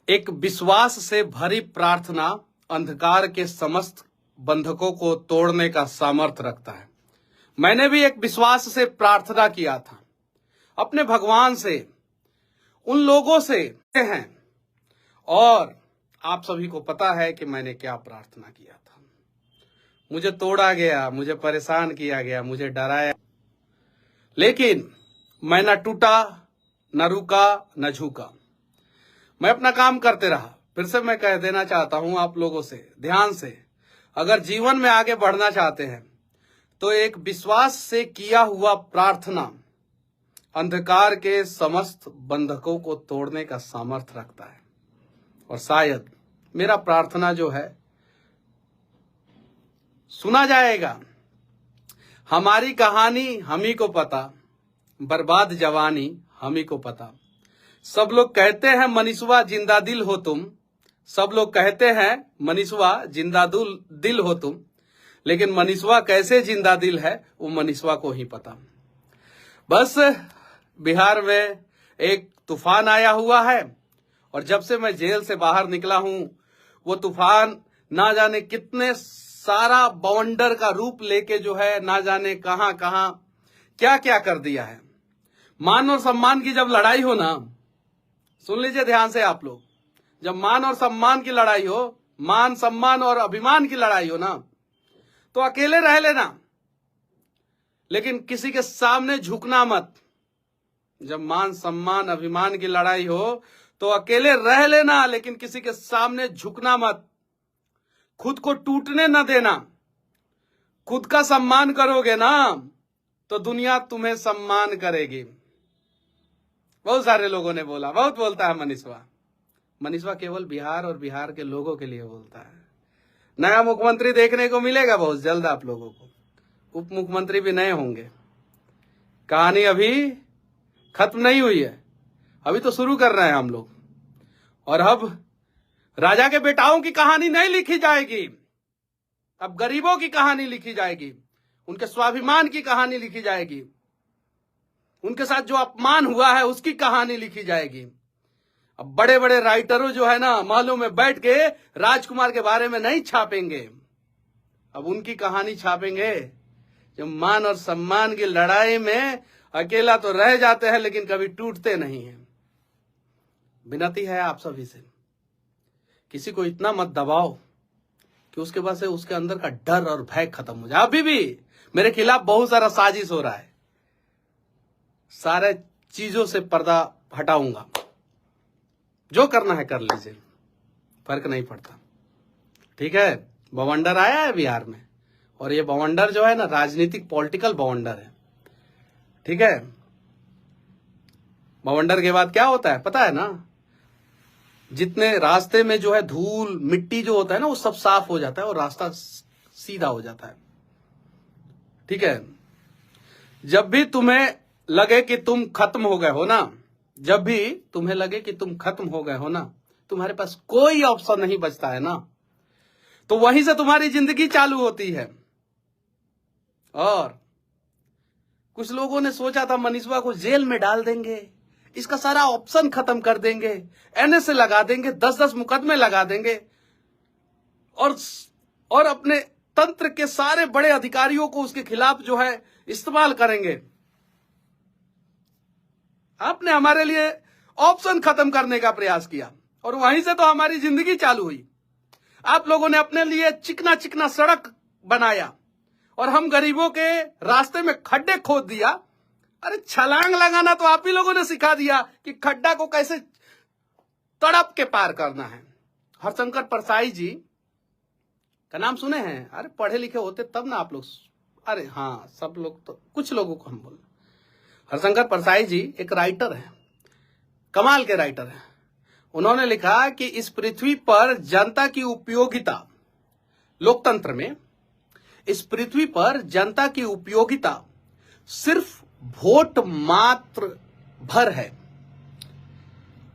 एक विश्वास से भरी प्रार्थना अंधकार के समस्त बंधकों को तोड़ने का सामर्थ्य रखता है। मैंने भी एक विश्वास से प्रार्थना किया था अपने भगवान से, उन लोगों से हैं, और आप सभी को पता है कि मैंने क्या प्रार्थना किया था। मुझे तोड़ा गया, मुझे परेशान किया गया, मुझे डराया, लेकिन मैं न टूटा, न रुका, न झुका। मैं अपना काम करते रहा। फिर से मैं कह देना चाहता हूं आप लोगों से, ध्यान से, अगर जीवन में आगे बढ़ना चाहते हैं तो एक विश्वास से किया हुआ प्रार्थना अंधकार के समस्त बंधकों को तोड़ने का सामर्थ्य रखता है। और शायद मेरा प्रार्थना जो है सुना जाएगा। हमारी कहानी हम ही को पता, बर्बाद जवानी हम ही को पता। सब लोग कहते हैं मनीषवा जिंदा दिल हो तुम, सब लोग कहते हैं मनीषवा जिंदा दिल हो तुम, लेकिन मनीषवा कैसे जिंदा दिल है वो मनीषवा को ही पता। बस बिहार में एक तूफान आया हुआ है, और जब से मैं जेल से बाहर निकला हूं वो तूफान ना जाने कितने सारा बवंडर का रूप लेके जो है ना जाने कहां कहां क्या क्या कर दिया है। मान और सम्मान की जब लड़ाई हो ना, सुन लीजिए ध्यान से आप लोग, जब मान और सम्मान की लड़ाई हो, मान सम्मान और अभिमान की लड़ाई हो ना, तो अकेले रह लेना, लेकिन किसी के सामने झुकना मत। जब मान सम्मान अभिमान की लड़ाई हो तो अकेले रह लेना, लेकिन किसी के सामने झुकना मत। खुद को टूटने न देना। खुद का सम्मान करोगे ना तो दुनिया तुम्हें सम्मान करेगी। बहुत सारे लोगों ने बोला, बहुत बोलता है मनीषवा। मनीषवा केवल बिहार और बिहार के लोगों के लिए बोलता है। नया मुख्यमंत्री देखने को मिलेगा बहुत जल्द आप लोगों को, उप मुख्यमंत्री भी नए होंगे। कहानी अभी खत्म नहीं हुई है, अभी तो शुरू कर रहे हैं हम लोग। और अब राजा के बेटाओं की कहानी नहीं लिखी जाएगी, अब गरीबों की कहानी लिखी जाएगी, उनके स्वाभिमान की कहानी लिखी जाएगी, उनके साथ जो अपमान हुआ है उसकी कहानी लिखी जाएगी। अब बड़े बड़े राइटरों जो है ना, महलों में बैठ के राजकुमार के बारे में नहीं छापेंगे, अब उनकी कहानी छापेंगे जो मान और सम्मान की लड़ाई में अकेला तो रह जाते हैं लेकिन कभी टूटते नहीं हैं। विनती है आप सभी से, किसी को इतना मत दबाओ कि उसके बाद से उसके अंदर का डर और भय खत्म हो जाए। अभी भी मेरे खिलाफ बहुत सारा साजिश हो रहा है, सारे चीजों से पर्दा हटाऊंगा। जो करना है कर लीजिए, फर्क नहीं पड़ता, ठीक है। बवंडर आया है बिहार में, और ये बवंडर जो है ना राजनीतिक पॉलिटिकल बवंडर है, ठीक है। बवंडर के बाद क्या होता है पता है ना, जितने रास्ते में जो है धूल मिट्टी जो होता है ना वो सब साफ हो जाता है और रास्ता सीधा हो जाता है, ठीक है। जब भी तुम्हें लगे कि तुम खत्म हो गए हो ना, जब भी तुम्हें लगे कि तुम खत्म हो गए हो ना, तुम्हारे पास कोई ऑप्शन नहीं बचता है ना, तो वहीं से तुम्हारी जिंदगी चालू होती है। और कुछ लोगों ने सोचा था मनीषवा को जेल में डाल देंगे, इसका सारा ऑप्शन खत्म कर देंगे, एनएसए लगा देंगे, 10-10 मुकदमे लगा देंगे, और अपने तंत्र के सारे बड़े अधिकारियों को उसके खिलाफ जो है इस्तेमाल करेंगे। आपने हमारे लिए ऑप्शन खत्म करने का प्रयास किया और वहीं से तो हमारी जिंदगी चालू हुई। आप लोगों ने अपने लिए चिकना चिकना सड़क बनाया और हम गरीबों के रास्ते में खड्डे खोद दिया। अरे छलांग लगाना तो आप ही लोगों ने सिखा दिया कि खड्डा को कैसे तड़प के पार करना है। हरशंकर परसाई जी का नाम सुने हैं? अरे पढ़े लिखे होते तब ना आप लोग, अरे हाँ सब लोग तो, कुछ लोगों को हम बोल। हरशंकर परसाई जी एक राइटर है, कमाल के राइटर है। उन्होंने लिखा कि इस पृथ्वी पर जनता की उपयोगिता, लोकतंत्र में इस पृथ्वी पर जनता की उपयोगिता सिर्फ वोट मात्र भर है,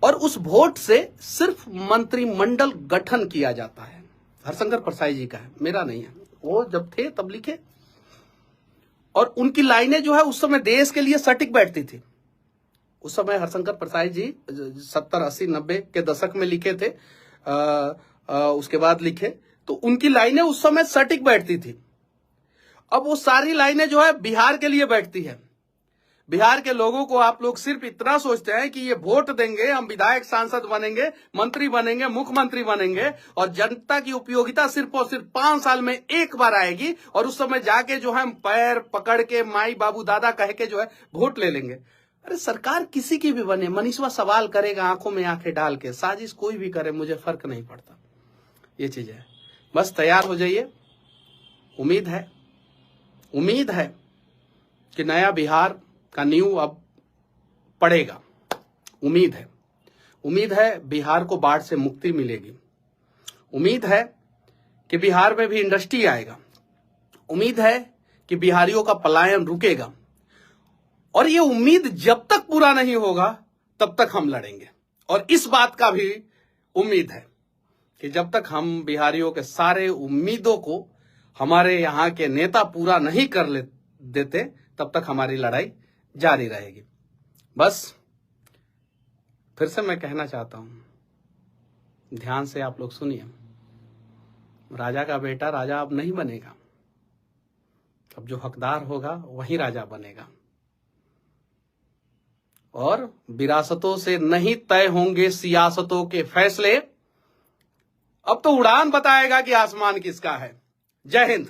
और उस वोट से सिर्फ मंत्रिमंडल गठन किया जाता है। हरशंकर परसाई जी का है, मेरा नहीं है, वो जब थे तब लिखे। और उनकी लाइनें जो है उस समय देश के लिए सटीक बैठती थी। उस समय हरिशंकर प्रसाद जी 70, 80, 90 के दशक में लिखे थे, उसके बाद लिखे, तो उनकी लाइनें उस समय सटीक बैठती थी। अब वो सारी लाइनें जो है बिहार के लिए बैठती है। बिहार के लोगों को आप लोग सिर्फ इतना सोचते हैं कि ये वोट देंगे, हम विधायक, सांसद बनेंगे, मंत्री बनेंगे, मुख्यमंत्री बनेंगे, और जनता की उपयोगिता सिर्फ और सिर्फ 5 साल में एक बार आएगी, और उस समय जाके जो है हम पैर पकड़ के माई बाबू दादा कह के जो है वोट ले लेंगे। अरे सरकार किसी की भी बने, मनीषवा सवाल करेगा आंखों में आंखें डाल के, साजिश कोई भी करे, मुझे फर्क नहीं पड़ता। ये चीज है, बस तैयार हो जाइए। उम्मीद है कि नया बिहार का नींव अब पड़ेगा। उम्मीद है बिहार को बाढ़ से मुक्ति मिलेगी। उम्मीद है कि बिहार में भी इंडस्ट्री आएगा। उम्मीद है कि बिहारियों का पलायन रुकेगा। और ये उम्मीद जब तक पूरा नहीं होगा तब तक हम लड़ेंगे। और इस बात का भी उम्मीद है कि जब तक हम बिहारियों के सारे उम्मीदों को हमारे यहाँ के नेता पूरा नहीं कर देते, तब तक हमारी लड़ाई जारी रहेगी। बस फिर से मैं कहना चाहता हूं, ध्यान से आप लोग सुनिए, राजा का बेटा राजा अब नहीं बनेगा। अब जो हकदार होगा वही राजा बनेगा। और विरासतों से नहीं तय होंगे सियासतों के फैसले। अब तो उड़ान बताएगा कि आसमान किसका है। जय हिंद।